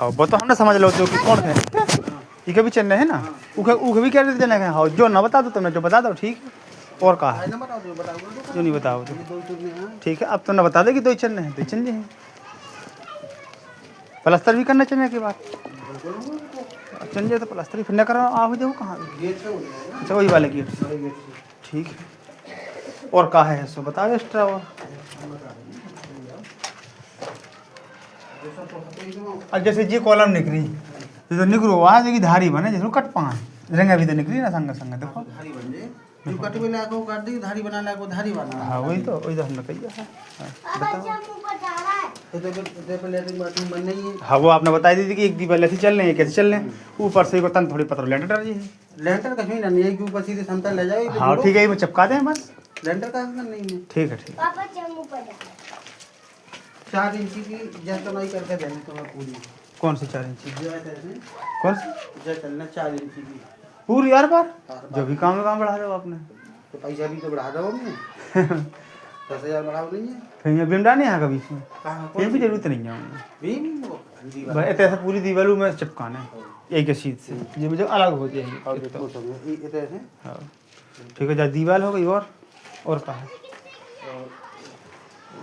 हाँ वो तो हमने समझ लो जो कि कौन है ये कभी चलने है ना उखे भी क्या देते हैं हाँ जो ना बता दो तुमने जो बता दो ठीक है और कहा है जो नहीं बताओ तो ठीक है अब तो ना बता दे कि दो ही चलने हैं दो चलने हैं प्लास्टर भी करना चाहिए की बात चल जाए तो प्लास्टर ही फिर न करो आओ जाओ कहाँ अच्छा वही वाले गेट ठीक है और कहा है सो बताओ एक्स्ट्रा और जैसे जी कॉलम निकली तो निकलो वहाँ देखिए धारी बने जैसे कट पाए रंगा भी तो निकली ना संग संग देखो धारी बन जाए जो कट में लाको काट दी धारी बना लाको धारी बना हाँ वही तो हमने कही है बताओ तो पे लेटरिन बाथरूम बन नहीं है हाँ वो आपने बताई दी थी कि एक दीवार ऐसे चल रहे हैं कैसे चल रहे हैं ऊपर से तन थोड़ी पत्थर लेंटर डर जी लेंटर कहीं ना नहीं है कि ऊपर सीधे समतल ले जाए हाँ ठीक है वो चिपका दें बस लेंटर का नहीं है ठीक है ठीक पापा चम्मू पर 4 इंची की जैसा नहीं करके देने तो मैं पूरी कौन सी 4 इंची जो है ऐसे कौन सी जो चलना 4 इंची की पूरी यार बार जो भी काम बढ़ा दो आपने तो पैसा भी तो बढ़ा दो हमने 10,000 बढ़ाओ नहीं है कहीं अब बीम डालने यहाँ कभी इसमें कहाँ कहीं भी जरूरत नहीं है भीम ऐसा पूरी दीवार में चिपकाना है एक शीट से जो मुझे अलग हो जाएगी और देखो तो ऐसे हाँ ठीक है जब दीवार हो गई और कहा है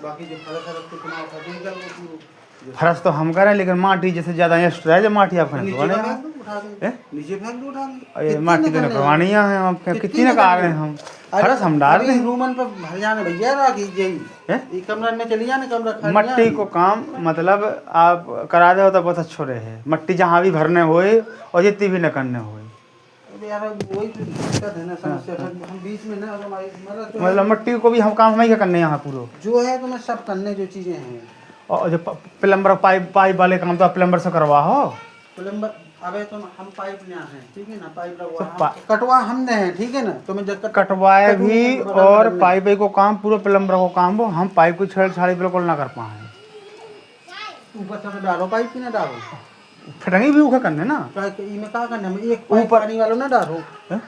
बाकी जो फर्श तो तुम्हारा फटिंग कर फर्श तो हम करें लेकिन माटी जैसे ज़्यादा एक्स्ट्रा है जब माटी आप खरीद नीचे फेंक दो उठा के माटी तो करवानी है हम कितनी ना कहा रहे हैं हम फर्श हम डाल रहे हैं रूमन पर भर जाने भैया राखी यही कमरा में चली जाने कमरा मट्टी को काम मतलब आप करा दो तो बहुत अच्छो रहे मट्टी जहाँ भी भरने होए और जितनी भी न करने होए यार वही तो दिक्कत है ना समस्या हम बीच में ना मतलब मट्टी को भी हम काम हमें क्या करने यहाँ पूरा जो है तो मैं सब करने जो चीजें हैं और जो प्लम्बर पाइप वाले काम तो आप प्लम्बर से करवा हो प्लम्बर अबे तो हम पाइप ले हैं ठीक है ना पाइप लगवा कटवा हमने हैं ठीक है ना तो मैं जब कटवाए भी और पाइप को काम पूरा प्लम्बर को काम हो हम पाइप को छेड़छाड़ी बिल्कुल ना कर पाए ऊपर से डालो पाइप की ना डालो फिटिंग भी उखा करने ना में क्या करना है एक पाइप पानी वालों ना डालो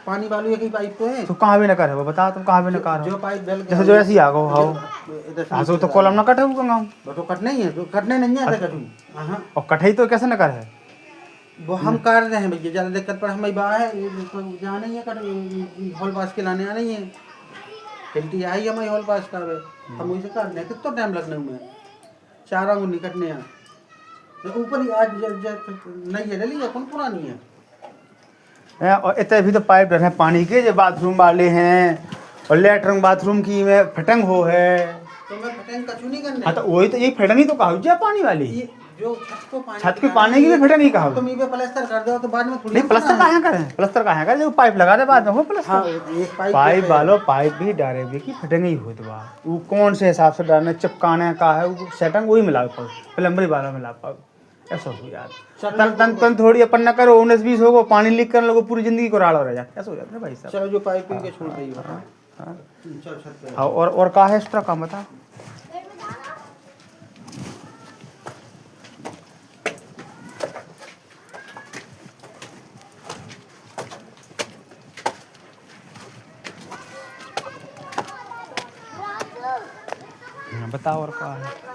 पानी वालों एक ही पाइप तो है तो कहाँ भी ना करे बता तुम कहाँ भी ना कर जो पाइप डल जैसे जो ऐसी आ गो हाँ तो कॉलम ना कटे हुआ तो कट नहीं है तो कटने नहीं है कटू हाँ और कटाई तो कैसे ना करे वो हम कर रहे हैं भैया ज़्यादा दिक्कत पर हमें बाहर है जहाँ नहीं है कर हॉल पास के लाने नहीं है फिल्टी आई हमें हॉल पास का हम वैसे कर रहे हैं कितना टाइम लगने में 4 अंगुल निकटने हैं ऊपर ही आज नहीं है डली कौन पुरानी है और इतने भी तो पाइप रहे पानी के जो बाथरूम वाले हैं और लेटरिन बाथरूम की में फिटिंग हो है तो मैं फिटिंग कछु नहीं करने हाँ तो वही तो ये फिटिंग ही तो कहा जा पानी वाली जो छत के पानी की भी फिटिंग ही कहा तुम ये प्लास्टर कर दो तो बाद में थोड़ी नहीं प्लास्टर कहाँ करें प्लास्टर कहाँ करें जो पाइप लगा दे बाद में हो प्लास्टर हाँ, एक पाइप वालों पाइप भी डाले भी की फिटिंग ही हो तो वो कौन से हिसाब से डालने चिपकाने का है वो सेटिंग वही मिला पाओ प्लम्बरी वाला मिला पाओ ऐसा हो यार तन तन थोड़ी अपन न करो 19-20 होगो पानी लीक करने लोगों पूरी जिंदगी को राड़ हो रह जाता ऐसा हो जाता है भाई साहब चलो जो पाइप के छोड़ दई हाँ और कहा है एक्स्ट्रा काम बता बताओ और कहा है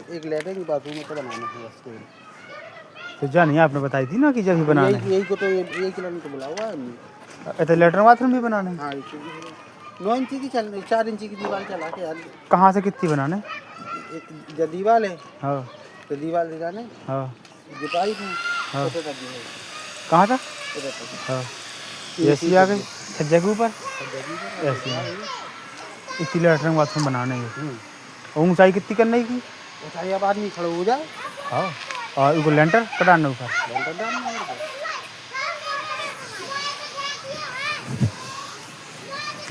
एक लेटरिन बाथरूम तो बनाना है उसको तो जानिए आपने बताई थी ना कि जब ही बनाना है यही को तो यही किलोमीटर तो बुला हुआ है हमने तो लेटरिन बाथरूम भी बनाना है हाँ 9 इंची की चल 4 इंची की दीवार चला के यार कहाँ से कितनी बनाना है जो दीवार है हाँ तो दीवार ले जाने हाँ जो पाइप है हाँ तो कहाँ था इधर हाँ ऐसी आ गई छज्जे के ऊपर ऐसी इतनी लेटरिन बाथरूम बनाने है और ऊंचाई कितनी करने की ऊंचाई अब आदमी खड़े हो जाए हाँ और उसको लेंटर कटाना ऊपर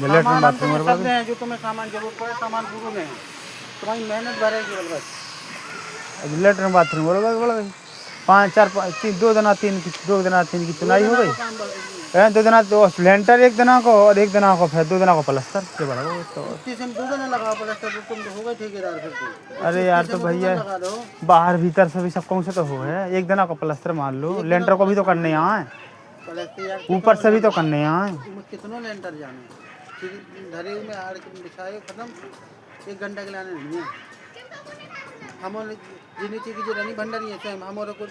लेटरिन बाथरूम और सब हैं जो तुम्हें सामान जरूरत पड़े सामान पूरा में है तुम्हारी मेहनत भरेगी बस लेटरिन बाथरूम बोलो 2 दिना 3 की चुनाई हो गई 2 दिना तो लेंटर 1 दिना को और 1 दिना को फिर 2 दिना को प्लास्टर के बराबर तो 2 दिन लगा प्लास्टर तो तुम तो हो गए ठेकेदार फिर तो अरे यार तो भैया बाहर भीतर सभी सब कौन से तो हो है 1 दिना को प्लास्टर मान लो लेंटर को भी तो करने यहाँ है ऊपर से भी तो करने यहाँ है कितनों लेंटर जाने धरे हुए में आड़ के बिछाए खत्म, 1 घंटा के लाने नहीं है हमारे जिन्हें चीज़ की रनी भंडारी है स्वयं हमारे को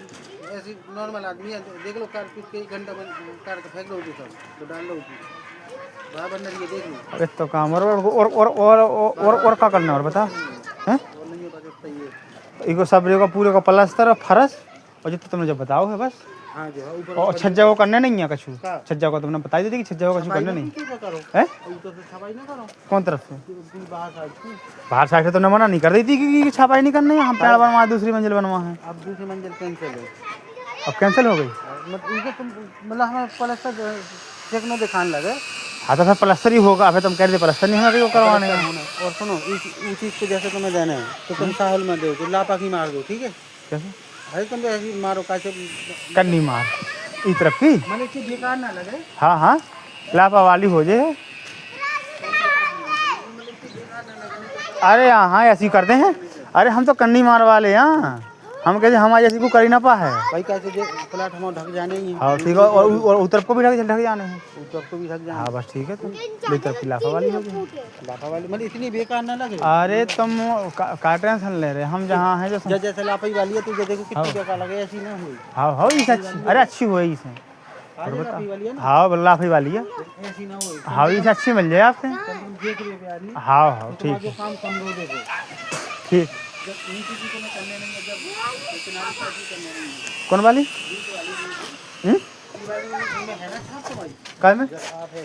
ऐसी नॉर्मल आदमी है देख लो कार पीट के 1 घंटा में कार के फेंक लो सब तो डाल लो बड़ा भंडारी है देख लो। अरे तो काम और क्या करना और बता हैं और नहीं है बस सही है। इको सब का पूरे का प्लास्टर और फरस और जितना तुमने जब बताओ है बस हाँ जो है ऊपर और छज्जा को करने नहीं है कछु का? छज्जा को तुमने बता दी थी कि छज्जा को कछु करने नहीं करो है तो छपाई ना करो कौन तरफ से बाहर साइड की बाहर साइड से तुमने मना नहीं कर दी थी कि छापाई नहीं करनी है हम पेड़ बनवा दूसरी मंजिल बनवा है अब दूसरी मंजिल कैंसिल है अब कैंसिल हो गई मतलब इनको तुम मतलब हमें प्लास्टर देखने दिखाने लगे हाँ तो फिर प्लास्टर ही होगा फिर तुम कह रहे प्लास्टर नहीं होगा करवाने का और सुनो इस चीज़ को जैसे तुम्हें देना है तो तुम साहुल में दो तो लापा की मार दो ठीक है कैसे अरे तुम तो ऐसी मारो कैसे कन्नी मार इस तरफ की मतलब चीज़ बेकार ना लगे हाँ हाँ लापरवाही हो जाए अरे हाँ ऐसे ही करते हैं अरे हम तो कन्नी मार वाले यहाँ हम कहते हमारे जैसी को कर ही ना पा है भाई कैसे जो प्लाट हमारे ढक जाने ही हाँ ठीक है और उतर को भी ढक जाने हैं ऊपर को भी ढक जाने हाँ बस ठीक है तो इस तरफ की लापरवाही हो गई लापा वाली मतलब इतनी बेकार ना लगे अरे तुम का टेंशन ले रहे हम जहाँ हैं जो जैसे लापई वाली है तुझे देखो कितनी बेकार लगे ऐसी ना हुई हाँ हाँ इसे अच्छी अरे अच्छी हुई इसे लापई वाली है ना हाँ लाफी वाली है ऐसी ना हुई हाँ इसे अच्छी मिल जाए आपसे तुम देख रहे हो प्यारी हाँ हाँ ठीक जो काम कम लो देखो ठीक जब इन चीज़ों को मैं करने नहीं है जब किनारे शादी करने नहीं है कौन वाली दीवार में है ना छाप तो भाई काय में छाप है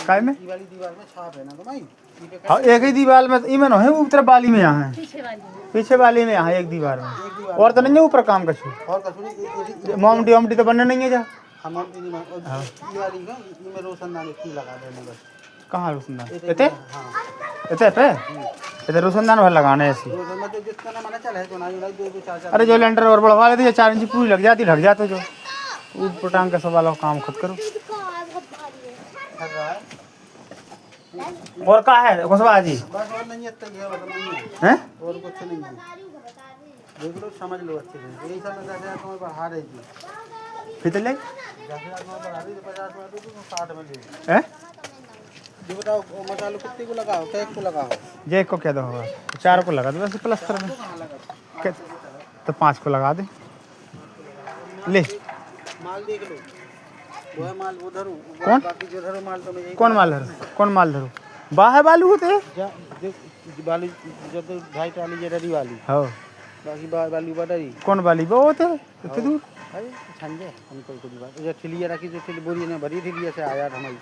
काय में ये वाली दीवार में छाप है ना तो भाई हाँ एक ही दीवार में इमें है ऊपर वाली में यहाँ है पीछे वाली में यहाँ एक दीवार में और तो नहीं है ऊपर काम कछु और कसुरी मोमटी वोमटी तो बनने नहीं है जा हम ये वाली का ये में रोशनदान इसकी लगा देने बस कहाँ रोशनदान इतने हाँ इतने पे इतने रोशनदान भर लगाना है ऐसी रोशन में जिसका ना मना चला है तो ना ये दो दो चार चार अरे जो लेंटर और बढ़वा लेते 4 इंच पूरी लग जाती ढक जाते जो ऊपर टांग के सब वाला काम खुद करो कर रहा है और क्या है खुशबा जी बस और नहीं है तो ये मतलब नहीं है हैं और कुछ नहीं है देख लो समझ लो अच्छे से यही सब 10,000 तुम्हें बढ़ा रही थी फिर ले 10,000 तुम्हें बढ़ा रही थी 50 में दो तो 60 में ले हैं ये बताओ वो मसालों कितने को लगाओ कैक को लगाओ जे को क्या दो होगा 4 को लगा दो वैसे प्लस्तर में कहाँ लगा क्या- तो 5 को लगा दे ले माल देख लो वो है माल वो धरो कौन? बाकी जो धरो माल तो मैं यही कौन माल धरू कौन माल धरू बाहर बालू होते जो वाली जो तो 2.5 ट्राली जेडरी वाली हो बाकी वाली बटाई कौन वाली वो होते इतने दूर अरे छंजे हमको कोई बात जो ठिलिया रखी जो ठिली बोरी ने भरी ठिलिया से आया था हमारी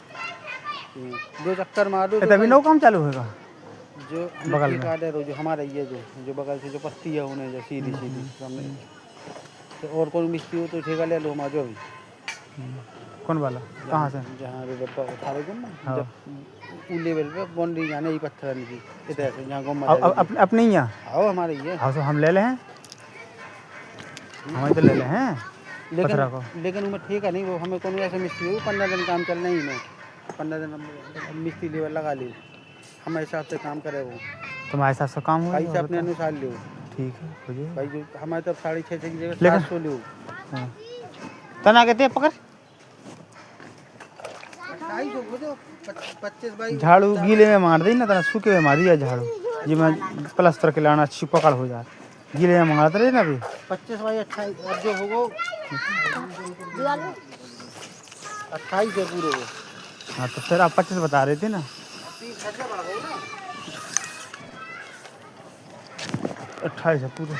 2 चक्कर मार दो ये तभी नो काम चालू होगा जो बगल में। कार्ड है जो हमारा ये जो बगल से जो पत्ती है उन्हें जो सीधी सीधी सामने तो और कोई मिस्त्री हो तो ठेका ले लो हमारा जो भी कौन वाला कहाँ से जहाँ रोड उठा रहे ना हाँ। जब लेवल पे बाउंड्री जाने ही पत्थर की इधर से जहाँ गाँव अपने ही यहाँ आओ हमारे ये हाँ तो हम ले ले हैं हम तो ले ले हैं पत्थरा को लेकिन उनमें ठीक है नहीं वो हमें कौन ऐसा मिस्त्री हो 15 दिन काम चलना ही में 15 दिन हम मिस्त्री लेवल लगा ली हमारे हिसाब से काम करे वो तुम्हारे हिसाब से काम हुआ पैसा अपने अनुसार लो ठीक है हो जाएगा। भाई जो हमारे तब 6.5 की जगह लेकिन- 700 लो हाँ। तना कहते पकड़ 25 भाई झाड़ू गीले में मार दी ना तना सूखे में मारी है झाड़ू जी मैं प्लस्तर के लाना अच्छी पकड़ हो जाए गीले में मारते रहे ना अभी 25 भाई 28 अब जो होगा 28 है पूरे वो हाँ तो फिर आप 25 बता रहे थे ना 28 है पूरे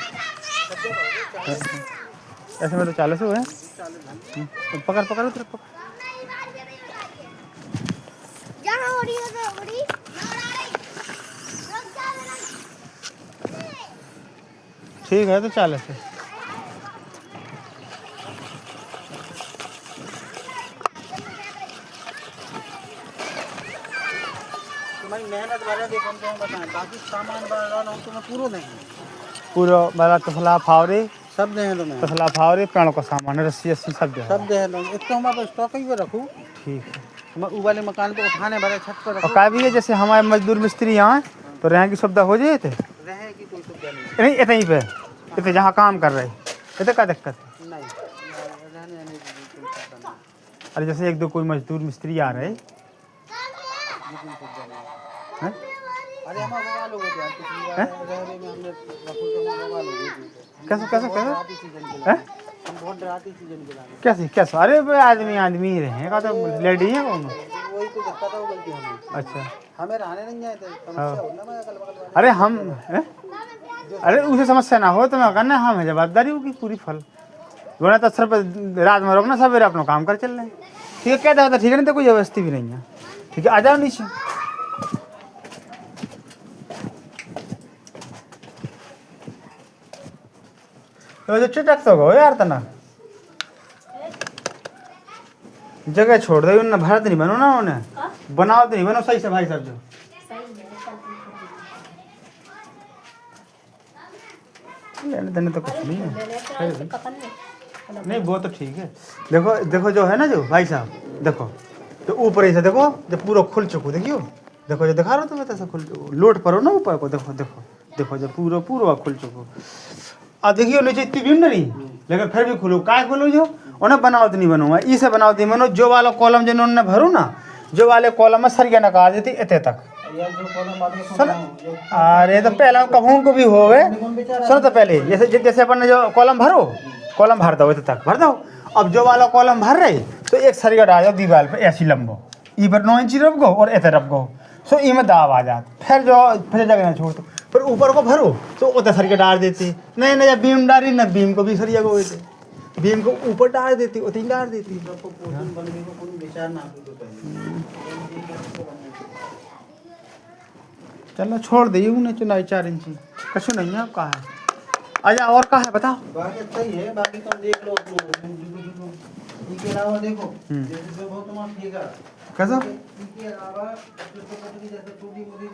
ऐसे में तो 40 हुए हैं पकड़ पकड़ उधर पकड़ ठीक है तो 40 है तुम्हारी मेहनत वाले देखो हम तुम्हें बताएं बाकी सामान बना हम तुम्हें पूरा देंगे पूरा वाला तसला फावरे सब दें तुम्हें तसला फावरे पेड़ों का सामान रस्सी रस्सी सब दे सब दें लोग एक तो हमारे पास स्टॉक ही पे रखूँ ठीक है हम ऊ वाले मकान पे उठाने वाले छत पर और रखूँ क्या भी है जैसे हमारे मजदूर मिस्त्री यहाँ तो रहने की सुविधा हो जाए थे रहेगी कोई सुविधा नहीं नहीं इतनी पे इतने जहाँ काम कर रहे इतने क्या दिक्कत है नहीं रहने की कोई चिंता नहीं। अरे जैसे 1-2 कोई मजदूर मिस्त्री आ रहे जितनी कुछ जाने हैं? अरे हम बवाल हो गए यार पिछली बार रहने में हमने रफू तो हम बवाल हो गए थे कैसे कैसे कैसे डराती सीजन के हैं? हम बहुत डराती सीजन के लाने कैसे कैसे? अरे भाई आदमी आदमी ही रहे का तो लेडी है कौन? वही तो धक्का था वो गलती हमें अच्छा हमें रहने नहीं आए थे समस्या हो ना मैं अगल बगल वाले अरे हम हैं? अरे उसे समस्या ना हो तो मैं कहना हम है जवाबदारी होगी पूरी फल बोला तो सर पर रात में रोकना सवेरे अपना काम कर चल रहे हैं ठीक है कहता होता ठीक है नहीं तो कोई व्यवस्था भी नहीं है ठीक है आ जाओ नीचे तो जो चिटक तो गो यार तना जगह छोड़ दे उन्हें भारत नहीं बनो ना उन्हें बनाओ तो नहीं बनो सही से भाई साहब जो लेने देने तो कुछ नहीं है नहीं वो तो ठीक है देखो देखो जो है ना जो भाई साहब देखो तो ऊपर ऐसे देखो जब पूरा खुल चुको देखियो देखो जो दिखा रहा तुम्हें तो खुल लोट पर हो ना ऊपर को देखो देखो देखो जब पूरा पूरा खुल चुको अब देखियो नीचे इतनी भीड़ नहीं लेकिन फिर भी खुलो काय खुलो जो उन्हें बनाओ तो नहीं बनूंगा इसे बनाओ तो नहीं बनो जो वाला कॉलम जिन्होंने भरू ना जो वाले कॉलम में सरिया नकार देती इतने तक यार जो कॉलम बात में सुन अरे तो पहले कहूँ को भी हो गए सुनो तो पहले जैसे जैसे अपन ने जो कॉलम भरो कॉलम भर दो इतने तक भर दो अब जो वाला कॉलम भर रहे तो एक सरिया डाल दो दीवार पे ऐसी लंबो ई पर 9 इंची रख गो और इतने रख गो सो ई में दाव आ जात फिर जगह ना छोड़ दो फिर ऊपर को भरो तो उतने सरिया डाल देती नहीं नहीं जब बीम डाली ना बीम को भी सरिया को देते बीम को ऊपर डाल देती उतनी डाल देती सबको पोषण बनने को कोई विचार ना हो तो पहले चलो छोड़ दे उन्हें चुनाई 4 इंची कछु नहीं है कहा है अच्छा और कहा है बताओ बाकी अच्छा ही है बाकी तुम देख लो इसके अलावा देखो जैसे जो बहुत तुम्हारा ठीक है कैसा इसके अलावा जैसे टूटी मुटी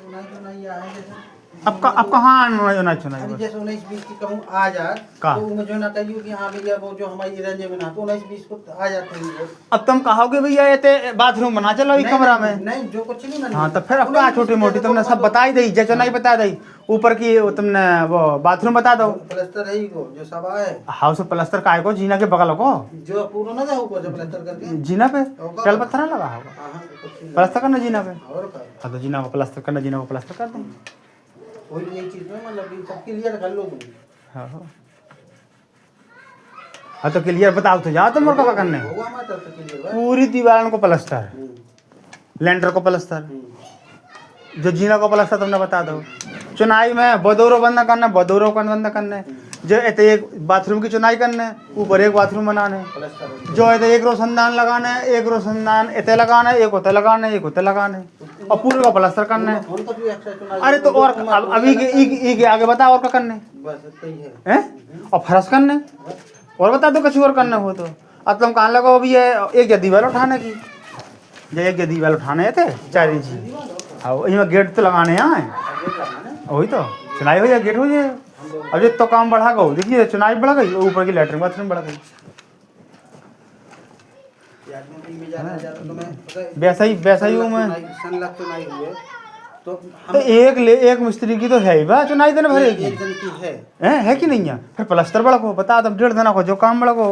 नहीं आए जैसे अब कहाँ आना चुनाई अभी जैसे 19-20 की कहूँ आ जाए का? तो उनमें जो ना कहियो कि हाँ भैया वो जो हमारी रेंज में ना तो 19-20 को आ जाते हैं अब तुम कहोगे भैया ये बाथरूम बना चलो ये कमरा में नहीं जो कुछ नहीं बना हाँ तो फिर अब कहाँ छोटी मोटी तुमने सब बता ही दी जैसे नहीं बता दी ऊपर की वो तुमने वो बाथरूम बता दो प्लास्टर है ही को जो सब है हाउस प्लास्टर काय को जीना के बगल को जो पूरा ना जाओ ऊपर जो प्लास्टर करके जीना पे चल पत्थर ना लगा होगा हाँ हाँ कुछ नहीं प्लास्टर करना जीना पे और का हाँ तो जीना को प्लास्टर करना जीना को प्लास्टर कर देंगे वही एक चीज में मतलब कि सब क्लियर कर लो तुम हाँ हाँ तो क्लियर बताओ तो जाओ तुम और क्या करने होगा हमारे तरफ से क्लियर बस पूरी दीवार को प्लास्टर लेंटर को प्लास्टर जो जीना को प्लास्टर तुमने बता दो चुनाई में बदौरो बंद करना बदौरो का बंद करने जो एक बाथरूम की चुनाई करने ऊपर एक बाथरूम बनाने प्लास्टर जो है एक रोशनदान लगाना है एक रोशनदान इतने लगाना है एक होते लगाना है एक होते लगाना है और पूरे का प्लास्टर करना है उनका भी एक्स्ट्रा चुनाव अरे तो और अभी के आगे बता और क्या करने बस इतना ही है हैं और फरस करने और बता दो कुछ और करना हो तो अब तुम कहाँ लगो अभी ये एक दीवार उठाने की जो एक दीवार उठाने थे 4 इंची हाँ में गेट तो लगाने हैं वही तो चुनाई हो जाए गेट हो जाए अब ये तो काम बढ़ा गो देखिए चुनाई बढ़ गई ऊपर की लैट्रिन बाथरूम बढ़ गई वैसा ही हूँ मैं संलग्न तो नहीं हुए तो तो एक मिस्त्री की तो है ही बा चुनाई देने भरेगी एक जन की है कि नहीं है फिर प्लास्टर बड़ा को बता तुम 1.5 दिन को जो काम बड़ा को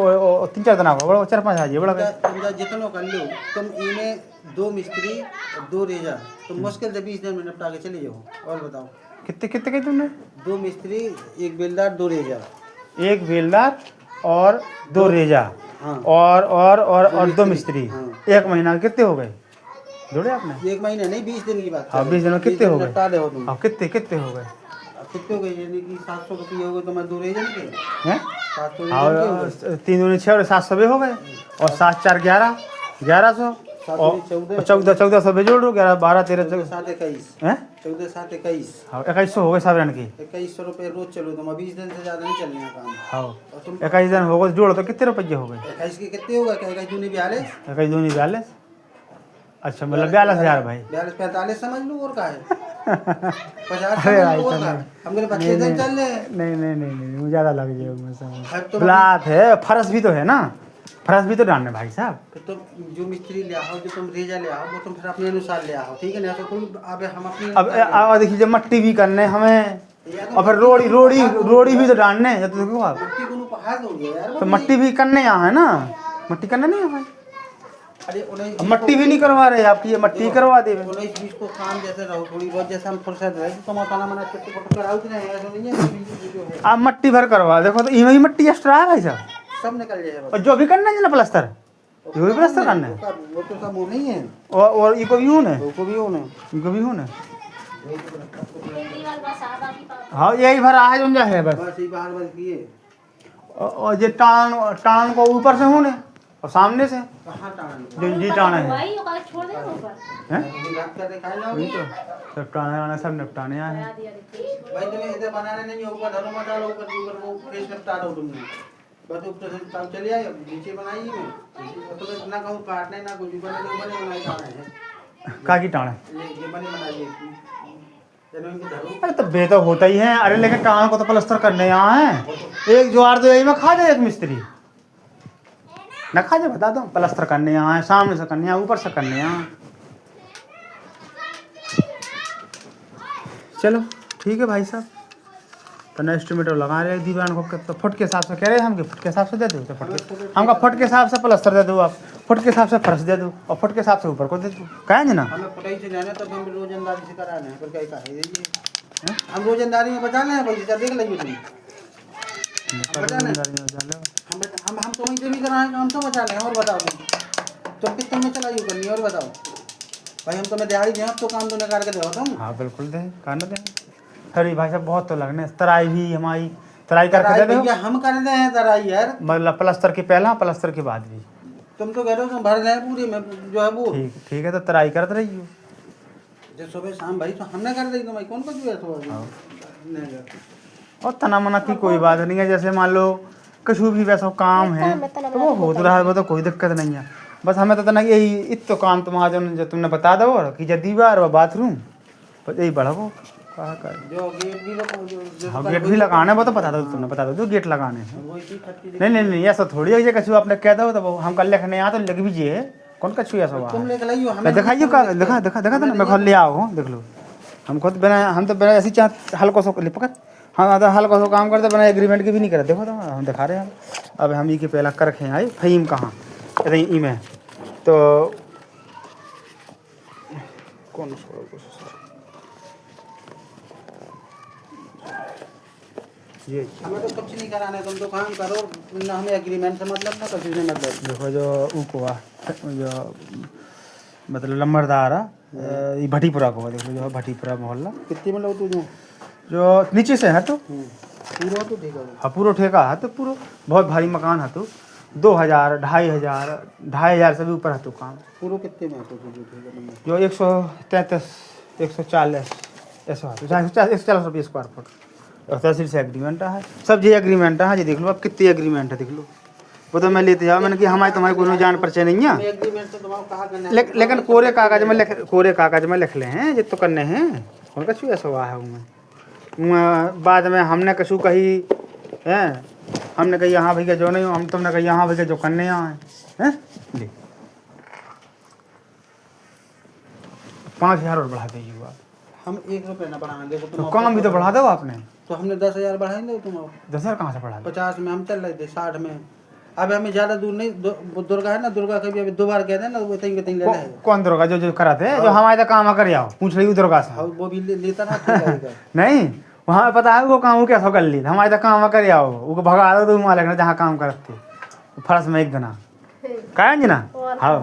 3-4 दिन को बड़ा 4-5 हजार बड़ा तुम जितना कर लो तुम इन्हें 2 मिस्त्री और 2 रेजा तुम मुश्किल से 20 दिन में निपटा के चले जाओ और बताओ कितने कितने कही तुमने 2 मिस्त्री 1 बेलदार 2 रेजा एक बेलदार और 2 रेजा हाँ और 2 मिस्त्री हाँ। एक महीना के कितने हो गए जोड़े आपने 1 महीने नहीं 20 दिन की बात हाँ 20 दिन में कितने हो गए निपटा दे हो तुम हाँ कितने हो गए कितने हो गए यानी कि 700 रुपये हो गए तो मैं 2 रेजन के हैं 700 रेजन और 3 दूनी 6 और 700 भी हो गए और 7 4 1100 और 1400 भी जोड़ दो 11 12 13 7 21 हैं 14 7 21 हाँ 2100 हो गए सब रन की 2100 रुपये रोज चलो तुम 20 दिन से ज़्यादा नहीं चलने का काम हाँ और तुम 21 दिन हो गए जोड़ो तो कितने रुपये हो गए 21 के कितने होगा क्या 21 दूनी 42 21 दूनी 42 अच्छा मतलब 42,000 भाई 42 45 समझ लो और का है 50 अरे भाई समझ लो और का है हम मेरे 25 दिन चल रहे हैं नहीं मुझे ज़्यादा लग जाएगा समझ अब तो ब्लात है फरस भी तो है ना फरस भी तो डालने भाई साहब तो तुम जो मिस्त्री ले आओ जो तुम रेजा ले आओ वो तुम फिर अपने अनुसार ले आओ ठीक है ना तो कोई अब हम अपनी अब देखिए जब मट्टी भी करने हमें और फिर रोड़ी भी तो डालने है तो देखो आप मट्टी को पहाड़ दो यार तो मट्टी भी करने यहाँ है ना मट्टी करने नहीं है भाई अरे उन्हें अब मट्टी भी नहीं करवा रहे आपकी, ये मट्टी करवा दे। 19-20 को काम जैसे रहो थोड़ी बहुत, जैसे हम फुर्सत रहे तो मकाना मना छोटे छोटे कराओ कि नहीं, ऐसा नहीं है जो है आप मट्टी भर करवा देखो, तो इमें ही मट्टी एक्स्ट्रा है भाई साहब। सब निकल जाएगा। और जो भी करना है ना प्लास्टर, ये भी प्लास्टर करना है। वो तो सब वो नहीं है, और इको भी हूँ ना, वो भी हो ना। इको भी हूँ ना। हाँ यही भर आज उन है बस। बस ये बाहर बस किए और ये टाण टाण को ऊपर से हूँ ना, और सामने से कहाँ टाण जो जी टाण है वही ओकरा छोड़ दे ऊपर। हैं? ये बात कर रहे खाए ना वही तो सब टाणे वाने सब निपटाने आए हैं। भाई तुम्हें इधर बनाने नहीं है, ऊपर धरो मत डालो, ऊपर वो फेस निपटा दो तुमने, बस ऊपर से काम चले आए, नीचे बनाइए मैं तुम्हें ना कहूँ काटने ना कुछ बने तो बने बनाए टाणे हैं। का की टाण है? ये बने बनाइए चलो इनको धरो। अरे तो बेहतर होता ही है। अरे लेकिन टाण को तो प्लास्टर करने यहाँ है, एक ज्वार तो यही में खा जाए एक मिस्त्री न खा जाए, बता दो प्लास्टर करने यहाँ है, सामने से करने यहाँ, ऊपर से करने यहाँ। चलो ठीक है भाई साहब, तो एस्टिमेटर लगा रहे हैं दीवान को, तो फुट के हिसाब से कह रहे हैं हम कि फुट के हिसाब से दे दो, तो हमका फुट के हिसाब से प्लास्टर दे दो, आप फुट के हिसाब से फर्श दे दो, और फुट के हिसाब से ऊपर को दे दो, कहेंगे ना। हमें फुटाई से जाना तब हम रोजंदारी से कराना है, पर क्या कहे ये हम रोजंदारी में बचा लें पैसे, देख लीजिए तुम हम तो वहीं से भी कराएंगे, हम तो बचा लें। और बताओ तुम कितने में चलाइए करनी, और बताओ भाई हम तुम्हें दिहाड़ी दें, तो काम तो निकाल के दो तुम। हाँ बिल्कुल दे, कहना दे। अरे भाई साहब बहुत तो लगने, तराई भी हमारी तराई करके दे दो। हम कर रहे हैं तराई यार, मतलब प्लास्टर के पहला प्लास्टर के बाद भी। तुम तो कह रहे हो तुम भर रहे हैं पूरी में जो है वो। ठीक ठीक है, तो तराई करते रहिए। जो सुबह शाम भाई तो हमने कर दी, तो भाई कौन को जो है सुबह। और तना मना की कोई बात नहीं है, जैसे मान लो कछु भी वैसा काम है तो वो हो रहा है, वो तो कोई दिक्कत नहीं है। बस हमें तो तना यही इतो काम तुम्हारा जो तुमने बता दो कि जब दीवार व बाथरूम बस यही बढ़ा वो कहा कर। जो गेट भी लगाओ, जो हाँ गेट भी लगाना है, वो तो बता दो, तुमने बता दो गेट लगाने हैं। वो इसी खट्टी नहीं नहीं नहीं ऐसा थोड़ी है, ये कछु आपने कह दो तो हम कल लिखने यहाँ तो लिख भी कौन कछु ऐसा हुआ तुम है? लेके लाइयो हमें दिखाइए का दिखा दिखा दिखा तो ना, मैं खुद ले आओ देख लो। हम खुद बिना, हम तो बिना ऐसी चाह हल्का सा पकड़, हाँ तो हल्का सा काम करते बिना एग्रीमेंट के भी नहीं करते। देखो तो हम दिखा रहे हैं। अब हम ही के पहला कर रखे हैं आई फहीम कहाँ अरे ई में तो कौन ये हमें तो कुछ नहीं कराना है, तुम तो काम करो ना, हमें एग्रीमेंट से मतलब ना कुछ से मतलब। देखो जो ऊको जो मतलब लंबरदार है ये भटीपुरा को देखो, जो भटीपुरा मोहल्ला कितने में लो तू जो नीचे से है तो पूरा तो ठीक है। हाँ पूरा ठेका है तो पूरा बहुत भारी मकान है तो 2000 2500 से भी ऊपर है तो काम पूरा कितने में है तो ठीक है। जो 133 140 ऐसा है, 140 रुपये स्क्वायर फुट। और तहसील से एग्रीमेंट है, सब ये एग्रीमेंट है जी, देख लो अब कितनी एग्रीमेंट है देख लो। वो तो मैं लेते जाओ, मैंने कि हमारे तुम्हारी कोई जान परिचय नहीं है, एग्रीमेंट तो तुम्हारा कहा करना है, लेकिन कोरे कागज में लिख ले हैं जित तो करने हैं। कौन कछु ऐसा हुआ है उनमें बाद में हमने कछु कही है, हमने कही यहाँ भैया जो नहीं हो, हम तुमने कही यहाँ भैया जो करने यहाँ हैं ले 5000 और बढ़ा दीजिए आप। हम 1 रुपये ना बढ़ाएंगे तो काम भी तो बढ़ा दो आपने। तो हमने 10,000 बढ़ाएंगे तुम 10,000 कहाँ से बढ़ा दो? 50 में हम चल रहे थे 60 में। अब हमें ज़्यादा दूर नहीं, दुर्गा है ना, दुर्गा कभी अभी 2 बार कहते हैं ना, वो तंग तंग ले रहे हैं। कौन दुर्गा जो कराते हैं जो हमारे तो काम कर आओ पूछ रही दुर्गा से। हाँ वो भी लेता ना ठीक नहीं वहाँ पता है वो काम कैसा कर ली हमारे तो काम कर आओ वो भगा दो तुम वहाँ जहाँ काम करते फर्श में एक दिना कहेंगे ना। हाँ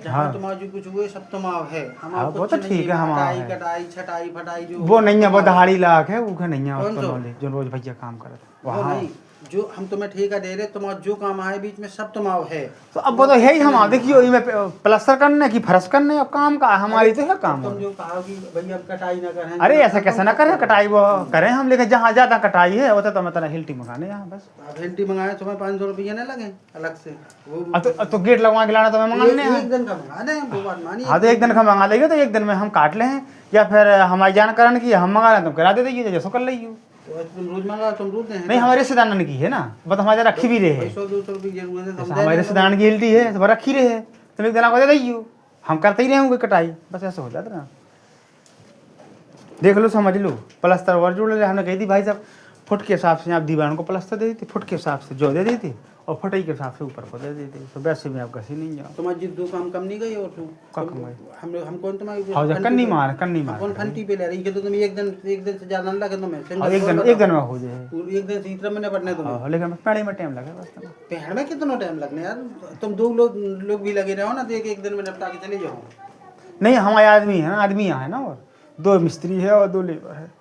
जहाँ तुम्हारा जो कुछ हुए सब तुम्हारा है, हाँ वो तो ठीक है हमारा है। कटाई छटाई फटाई जो वो नहीं है, वो दहाड़ी लाख है वो नहीं है कौन उसको सा? नॉलेज जो रोज भैया काम करते वो वहाँ। नहीं, जो हम तुम्हें ठेका दे रहे तुम्हारा जो काम आए बीच में सब तुम्हारा है। तो अब वो तो है ही हम देखियो इनमें प्लास्टर करने की फर्श करने अब काम का हमारी तो है काम। तुम जो कहा कि भैया कटाई ना करें, अरे ऐसा कैसे ना करें, कटाई वो करें हम, लेकिन जहाँ ज्यादा कटाई है वो तो मैं तना हिल्टी मंगाने यहाँ बस। आप हिल्टी मंगाए तुम्हें 500 रुपये ना लगे अलग से, वो तो गेट लगवा के लाना तो मैं मंगाने हैं। एक दिन का मंगा दें, वो बात मानिए। हाँ तो एक दिन का मंगा देंगे तो एक दिन में हम काट लें, या फिर हमारी जानकारण की हम मंगा लें तुम करा दे दीजिए जैसो कर लीजिए। तो तुम रोज मंगा तुम रोज दें नहीं हमारे रिश्तेदार की है ना, बस हमारे रखी भी रहे 100-200 रुपये जरूरत है, है, हमारे रिश्तेदार की हिल्टी है सब रखी रहे तुम एक दिन को दे दीजिए, हम करते ही रहेंगे कटाई, बस ऐसा हो जाता ना। देख लो समझ लो प्लास्टर और जोड़ ले, हमने कही थी भाई साहब फुट के हिसाब से आप दीवार को प्लास्टर दे देते, फुट के हिसाब से जो दे देते और फटाई के हिसाब से ऊपर को दे देते, तो वैसे भी आप घसी नहीं जाओ। तुम्हारी जिद दो काम कम नहीं गई और तू क्या कम गई? हम कौन तुम्हारी हाँ जा कन्नी मार कौन फंटी पे ले रही है? तो तुम एक दिन से ज्यादा लगे तुम्हें हाँ, एक दिन में हो जाए। एक दिन से इतना महीने पड़ने तुम्हें। हाँ, लेकिन पेड़ में टाइम लगे बस। पेड़ में कितना टाइम लगने यार, तुम दो लोग भी लगे रहो ना, तो एक दिन में निपटा के चले जाओ। नहीं हमारे आदमी है ना, आदमी यहाँ है ना, और 2 मिस्त्री है और 2 लेबर है।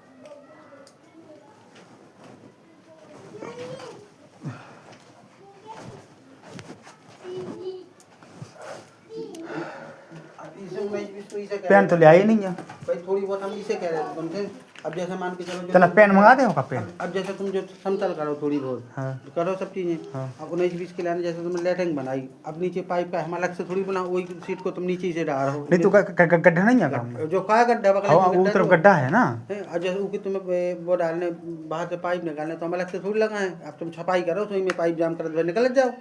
पेन तो ले आई नहीं है भाई, थोड़ी बहुत हम इसे कह रहे थे तुमसे। अब जैसे मान के चलो चला पेन मंगा दे होगा पेन। अब जैसे तुम जो समतल करो थोड़ी बहुत, हाँ। करो सब चीजें। हाँ। अब 19-20 के लाने जैसे तुमने लेटरिंग बनाई, अब नीचे पाइप का हम अलग से थोड़ी बनाओ, वही सीट को तुम नीचे से डाल रहो। नहीं तो गड्ढा नहीं है काम में। जो का गड्ढा बगल हाँ, वो तरफ गड्ढा है ना। अब जैसे ऊके तुम्हें वो डालने बाहर से पाइप निकालने, तो हम अलग से थोड़ी लगाए। अब तुम छपाई करो तो में पाइप जाम कर निकल जाओ।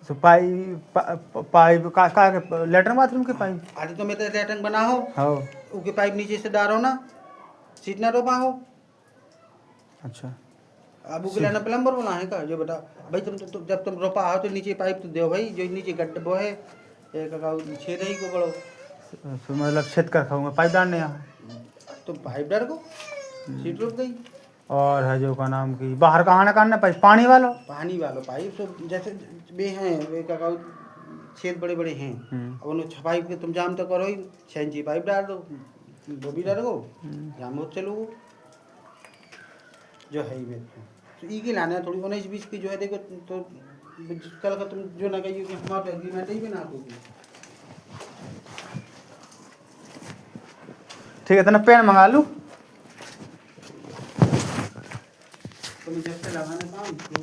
तो पाइप का लेटरिन बाथरूम के पाइप। अरे तो मैं तो लेटरिंग बनाओ, हाँ ऊके पाइप नीचे से डालो ना, सीट ना रोपा हो। अच्छा, अब ऊके लाना प्लम्बर बोला है का जो बता भाई, तुम जब तुम रोपा हो तो नीचे पाइप तो दो भाई, जो नीचे गड्ढा वो है छेद ही को बड़ो। तो मतलब छेद कर खाऊंगा पाइप डालने यहाँ। तो पाइप डर को सीट रुक गई। और है जो का नाम की बाहर का आना करना पाइप पानी वाला पाइप तो जैसे वे हैं, वे का छेद बड़े बड़े हैं। अब उन्हें छपाई के तुम जाम तो करो ही, 6 इंची पाइप डाल दो, वो भी डर गो जाम हो चलो जो है ही। तो ई की लाना थोड़ी 19-20 की जो है, देखो तो कल का तुम जो ना कहिए कि हमारा एग्रीमेंट ही बना दोगी। ठीक है, तो ना पेन मंगा लूँ। तुम्हें जैसे लगाना काम